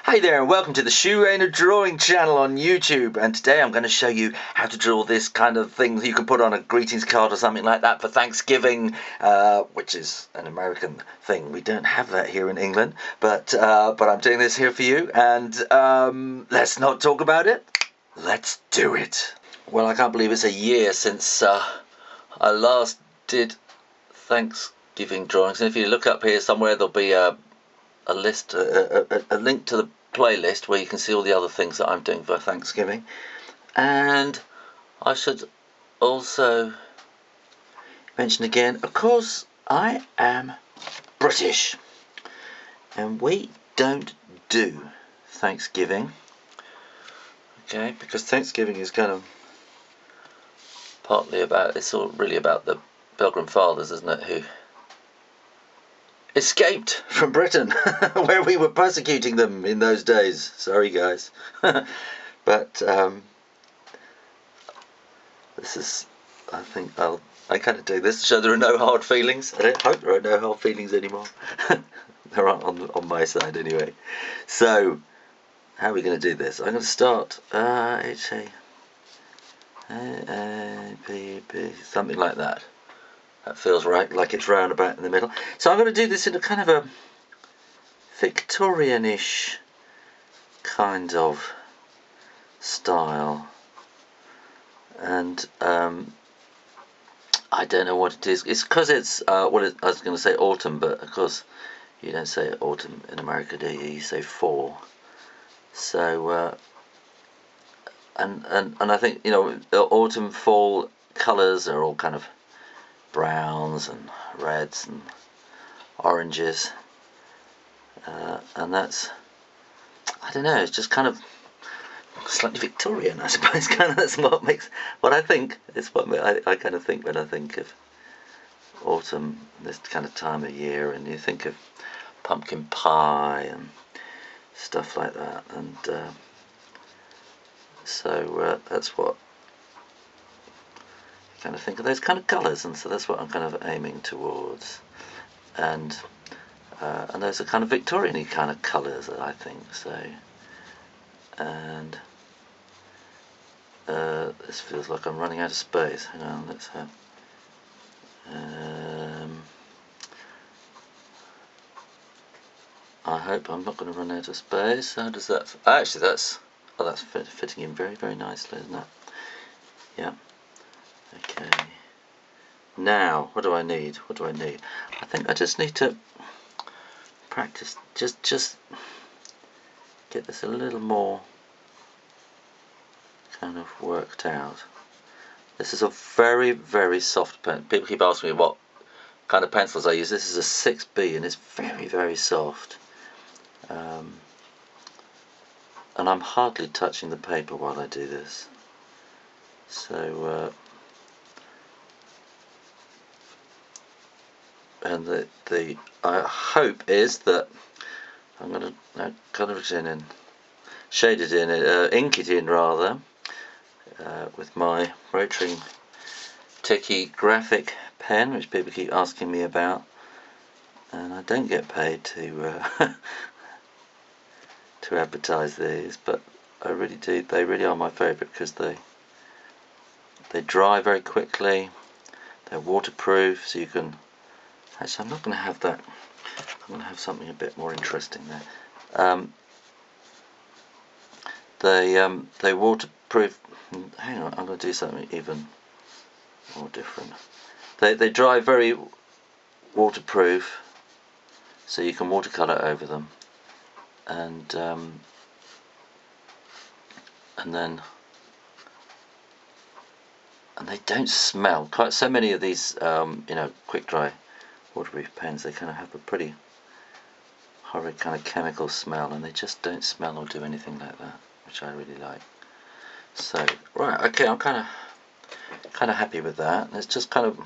Hi there and welcome to the Shoo Rayner drawing channel on YouTube, and today I'm going to show you how to draw this kind of thing that you can put on a greetings card or something like that for Thanksgiving, which is an American thing. We don't have that here in England, but I'm doing this here for you, and let's not talk about it, let's do it. Well, I can't believe it's a year since I last did Thanksgiving drawings, and if you look up here somewhere there'll be a list, a link to the playlist where you can see all the other things that I'm doing for Thanksgiving. And I should also mention again, of course, I am British, and we don't do Thanksgiving, okay, because Thanksgiving is kind of partly about, it's all really about the Pilgrim Fathers, isn't it, who escaped from Britain where we were persecuting them in those days. Sorry guys. But this is, I think I kind of do this so there are no hard feelings. I don't hope there are no hard feelings anymore. There aren't on my side anyway. So how are we going to do this? I'm going to start something like that. That feels right, like it's round about in the middle. So I'm going to do this in a kind of a Victorian-ish kind of style. And I don't know what it is. It's because it's, I was going to say autumn, but of course you don't say autumn in America, do you? You say fall. So, and I think, you know, autumn, fall colours are all kind of browns and reds and oranges, and that's, I don't know, it's just kind of slightly Victorian, I suppose. Kind of, that's what makes, what I think, it's what I kind of think when I think of autumn, this kind of time of year, and you think of pumpkin pie and stuff like that, and so that's what kind of think of, those kind of colours, and so that's what I'm kind of aiming towards, and those are kind of Victorian-y kind of colours, I think. So, and this feels like I'm running out of space. Hang on, let's have. I hope I'm not going to run out of space. How does that? Actually, that's fitting in very, very nicely, isn't it? Yeah. Okay. Now, what do I need? What do I need? I think I just need to practice. Just get this a little more kind of worked out. This is a very, very soft pen. People keep asking me what kind of pencils I use. This is a 6B and it's very, very soft. And I'm hardly touching the paper while I do this. So, and the I hope is that I'm going to colour it in and shade it in, ink it in rather, with my Rotring Tikky Graphic pen, which people keep asking me about, and I don't get paid to to advertise these, but I really do. They really are my favourite because they dry very quickly. They're waterproof, so you can. Actually, I'm not going to have that. I'm going to have something a bit more interesting there. They waterproof. Hang on, I'm going to do something even more different. They dry very waterproof, so you can watercolour over them, and they don't smell. Quite so many of these, you know, quick dry waterproof pens, they kind of have a pretty horrid kind of chemical smell, and they just don't smell or do anything like that, which I really like. So, right, okay, I'm kind of happy with that. It's just kind of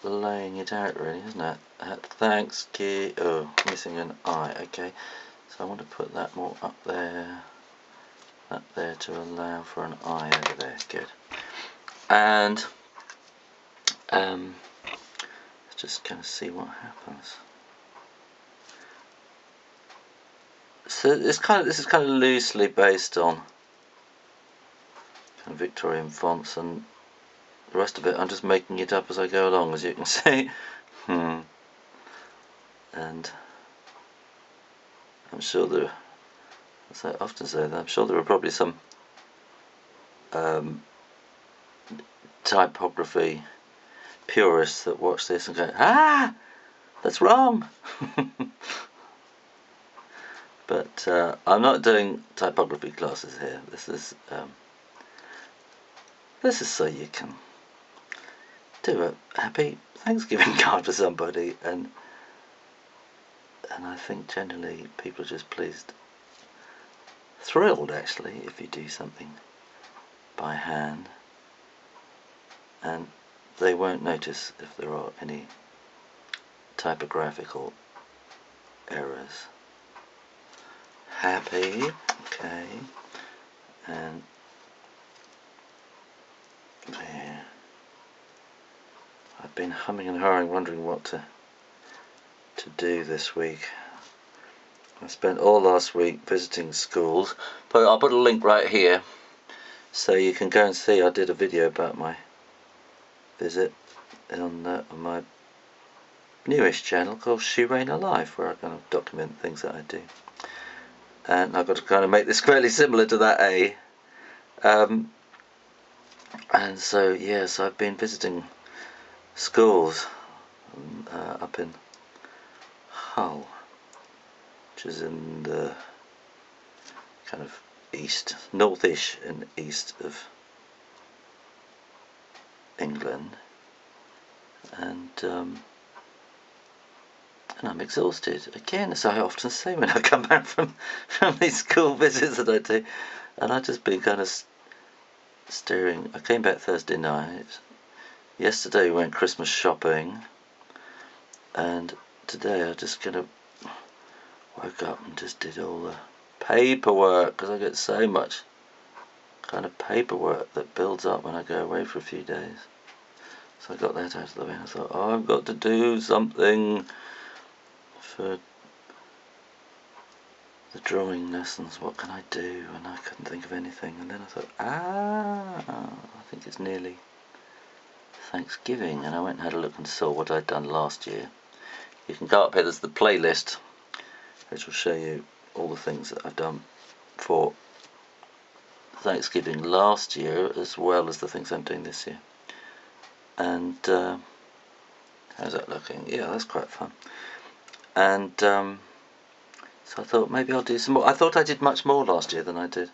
laying it out, really, isn't it? Thanksgiving. Oh, missing an I. Okay, so I want to put that more up there to allow for an I over there. Good. And let's just kind of see what happens. So it's this is kind of loosely based on kind of Victorian fonts, and the rest of it I'm just making it up as I go along, as you can see. And I'm sure there, as I often say, I'm sure there are probably some typography purists that watch this and go, ah, that's wrong. But I'm not doing typography classes here. This is so you can do a happy Thanksgiving card for somebody, and I think generally people are just pleased, thrilled actually, if you do something by hand, and they won't notice if there are any typographical errors. Happy, okay, and there. I've been humming and hawing, wondering what to do this week. I spent all last week visiting schools, but I'll put a link right here so you can go and see. I did a video about my visit on my newish channel called Shoo Rayner Life, where I kind of document things that I do. And I've got to kind of make this fairly similar to that A. And so yes, I've been visiting schools up in Hull, which is in the kind of northish and east of England, and I'm exhausted again, as I often say when I come back from these school visits that I do, and I've just been kind of staring. I came back Thursday night. Yesterday we went Christmas shopping, and today I just kind of woke up and just did all the paperwork, because I get so much kind of paperwork that builds up when I go away for a few days. So I got that out of the way, and I thought, oh, I've got to do something for the drawing lessons. What can I do? And I couldn't think of anything, and then I thought, I think it's nearly Thanksgiving, and I went and had a look and saw what I'd done last year. You can go up here, there's the playlist, which will show you all the things that I've done for Thanksgiving last year, as well as the things I'm doing this year. And how's that looking? Yeah, that's quite fun. And so I thought maybe I'll do some more. I thought I did much more last year than I did.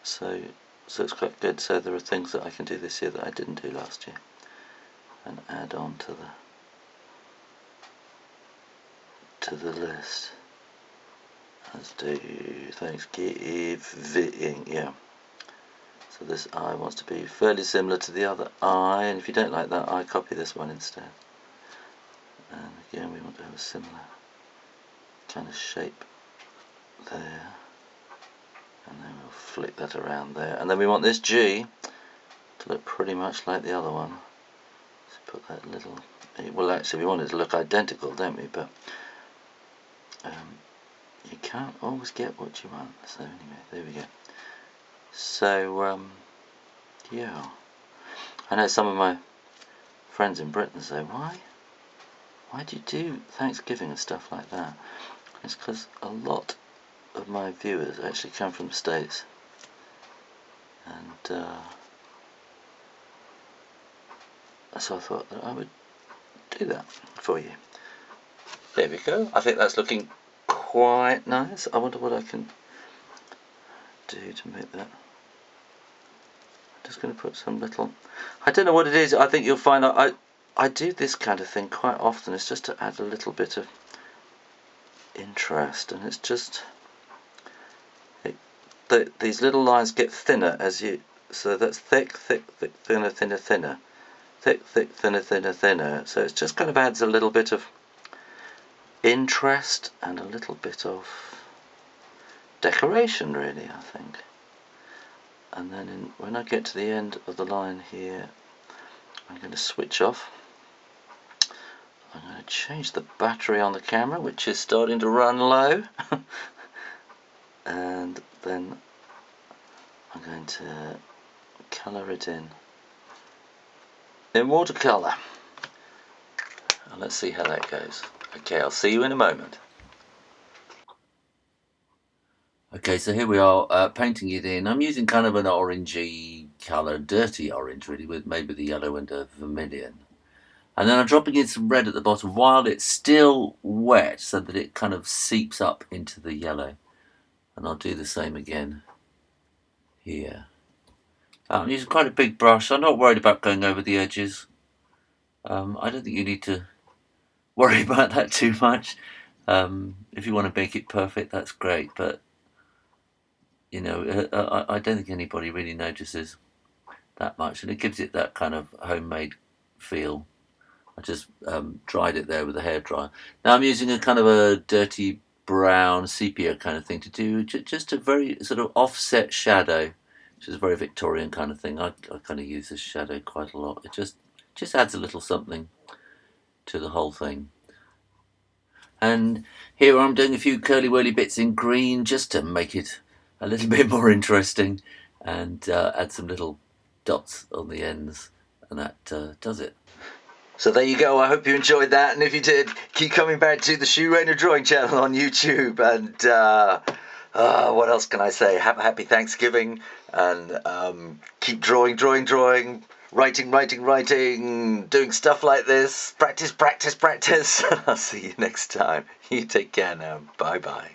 So it's quite good. So there are things that I can do this year that I didn't do last year, and add on to the list. Let's do Thanksgiving, yeah. So this eye wants to be fairly similar to the other eye, and if you don't like that eye, copy this one instead. And again, we want to have a similar kind of shape there, and then we'll flick that around there, and then we want this G to look pretty much like the other one. So put that little, well actually we want it to look identical, don't we, but you can't always get what you want. So anyway, there we go. So yeah, I know some of my friends in Britain say, why do you do Thanksgiving and stuff like that? It's because a lot of my viewers actually come from the States, and so I thought that I would do that for you. There we go. I think that's looking quite nice. I wonder what I can do to make that. I'm just going to put some little, I don't know what it is. I think you'll find I do this kind of thing quite often. It's just to add a little bit of interest, and it's just these little lines get thinner as you, so that's thick, thinner, thinner, thinner, thick, thinner, thinner, thinner. So it just kind of adds a little bit of interest and a little bit of decoration, really, I think. And then when I get to the end of the line here, I'm going to switch off I'm going to change the battery on the camera, which is starting to run low. And then I'm going to colour it in watercolour. And let's see how that goes. Okay, I'll see you in a moment. Okay, so here we are painting it in. I'm using kind of an orangey colour, dirty orange really, with maybe the yellow and a vermilion. And then I'm dropping in some red at the bottom while it's still wet so that it kind of seeps up into the yellow. And I'll do the same again here. I'm using quite a big brush. I'm not worried about going over the edges. I don't think you need to worry about that too much. If you want to make it perfect, that's great. But, you know, I don't think anybody really notices that much. And it gives it that kind of homemade feel. I just dried it there with a hairdryer. Now I'm using a kind of a dirty brown sepia kind of thing to do just a very sort of offset shadow, which is a very Victorian kind of thing. I kind of use this shadow quite a lot. It just adds a little something to the whole thing. And here I'm doing a few curly-whirly bits in green just to make it a little bit more interesting, and add some little dots on the ends, and that does it. So there you go. I hope you enjoyed that, and if you did, keep coming back to the Shoo Rayner drawing channel on YouTube. And what else can I say? Have a happy Thanksgiving, and keep drawing, writing, doing stuff like this. Practice. I'll see you next time. You take care now. Bye bye.